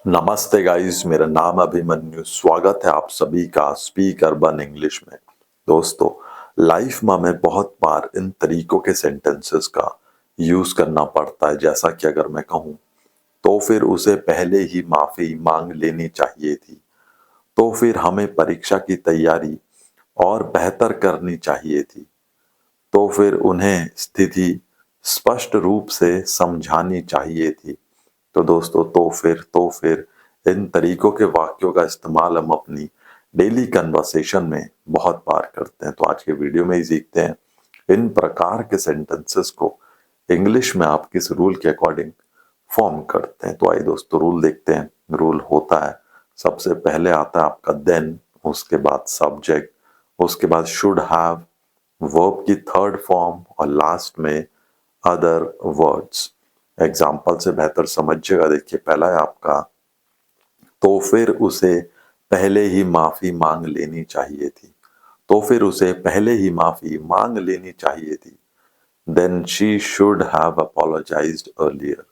नमस्ते गाइस, मेरा नाम अभिमन्यु। स्वागत है आप सभी का स्पीक अर्बन इंग्लिश में। दोस्तों, लाइफ में हमें बहुत बार इन तरीकों के सेंटेंसेस का यूज करना पड़ता है, जैसा कि अगर मैं कहूँ तो फिर उसे पहले ही माफी मांग लेनी चाहिए थी, तो फिर हमें परीक्षा की तैयारी और बेहतर करनी चाहिए थी, तो फिर उन्हें स्थिति स्पष्ट रूप से समझानी चाहिए थी। तो दोस्तों, तो फिर इन तरीकों के वाक्यों का इस्तेमाल हम अपनी डेली कन्वर्सेशन में बहुत बार करते हैं। तो आज के वीडियो में ही सीखते हैं इन प्रकार के सेंटेंसेस को इंग्लिश में आप किस रूल के अकॉर्डिंग फॉर्म करते हैं। तो आइए दोस्तों, रूल देखते हैं। रूल होता है, सबसे पहले आता है आपका देन, उसके बाद सब्जेक्ट, उसके बाद शुड हैव, वर्ब की थर्ड फॉर्म और लास्ट में अदर वर्ड्स। एग्जाम्पल से बेहतर समझिएगा। देखिए, पहला है आपका तो फिर उसे पहले ही माफी मांग लेनी चाहिए थी। तो फिर उसे पहले ही माफी मांग लेनी चाहिए थी। Then she should have apologised earlier.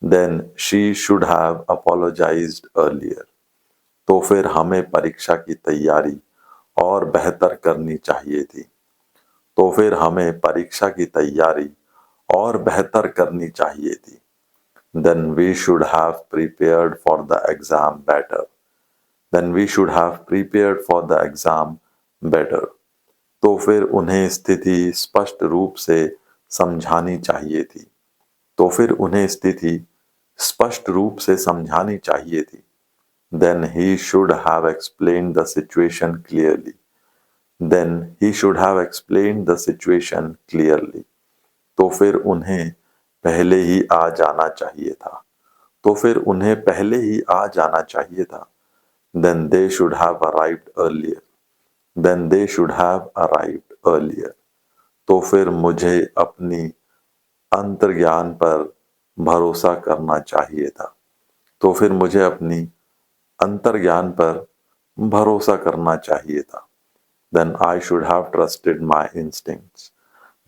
Then she should have apologised earlier. तो फिर हमें परीक्षा की तैयारी और बेहतर करनी चाहिए थी। तो फिर हमें परीक्षा की तैयारी और बेहतर करनी चाहिए थी। Then we should have prepared for the exam better. Then we should have prepared for the exam better. तो फिर उन्हें स्थिति स्पष्ट रूप से समझानी चाहिए थी। तो फिर उन्हें स्थिति स्पष्ट रूप से समझानी चाहिए थी। Then he should have explained the situation clearly. Then he should have explained the situation clearly. तो फिर उन्हें पहले ही आ जाना चाहिए था। तो फिर उन्हें पहले ही आ जाना चाहिए था। Then they should have arrived earlier. Then they should have arrived earlier. तो फिर मुझे अपनी अंतर्ज्ञान पर भरोसा करना चाहिए था। तो फिर मुझे अपनी अंतर्ज्ञान पर भरोसा करना चाहिए था। Then I should have trusted my instincts.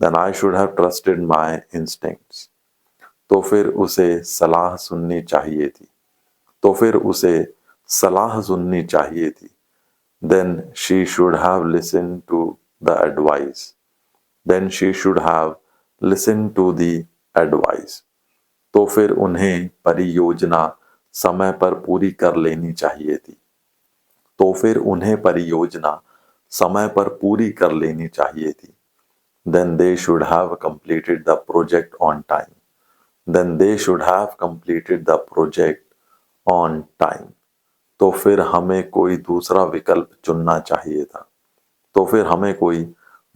Then I should have trusted my instincts. तो फिर उसे सलाह सुननी चाहिए थी। तो फिर उसे सलाह सुननी चाहिए थी। Then she should have listened to the advice. Then she should have listened to the advice. तो फिर उन्हें परियोजना समय पर पूरी कर लेनी चाहिए थी। तो फिर उन्हें परियोजना समय पर पूरी कर लेनी चाहिए थी। Then they should have completed the project on time. Then they should have completed the project on time. तो फिर हमें कोई दूसरा विकल्प चुनना चाहिए था। तो फिर हमें कोई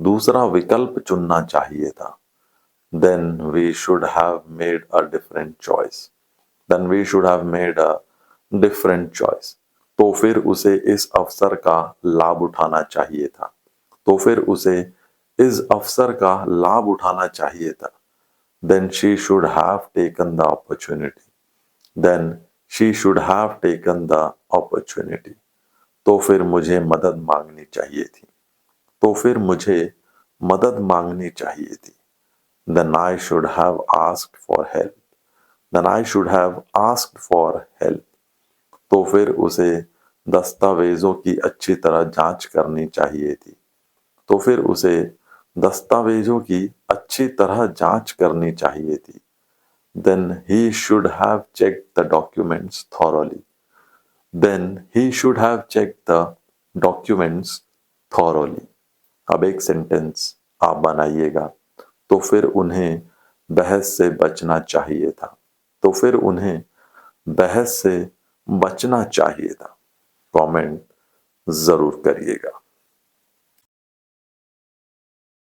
दूसरा विकल्प चुनना चाहिए था। Then we should have made a different choice. Then we should have made a different choice. तो फिर उसे इस अवसर का लाभ उठाना चाहिए था। तो फिर उसे इस अवसर का लाभ उठाना चाहिए था। Then she should have taken the opportunity. Then she should have taken the opportunity. तो फिर मुझे मदद मांगनी चाहिए थी। तो फिर मुझे मदद मांगनी चाहिए थी। Then I should have asked for help. Then I should have asked for help. तो फिर उसे दस्तावेजों की अच्छी तरह जांच करनी चाहिए थी। तो फिर उसे दस्तावेजों की अच्छी तरह जांच करनी चाहिए थी। Then he should have checked the documents thoroughly. Then he should have checked the documents thoroughly. अब एक सेंटेंस आप बनाइएगा। तो फिर उन्हें बहस से बचना चाहिए था। तो फिर उन्हें बहस से बचना चाहिए था। कमेंट जरूर करिएगा।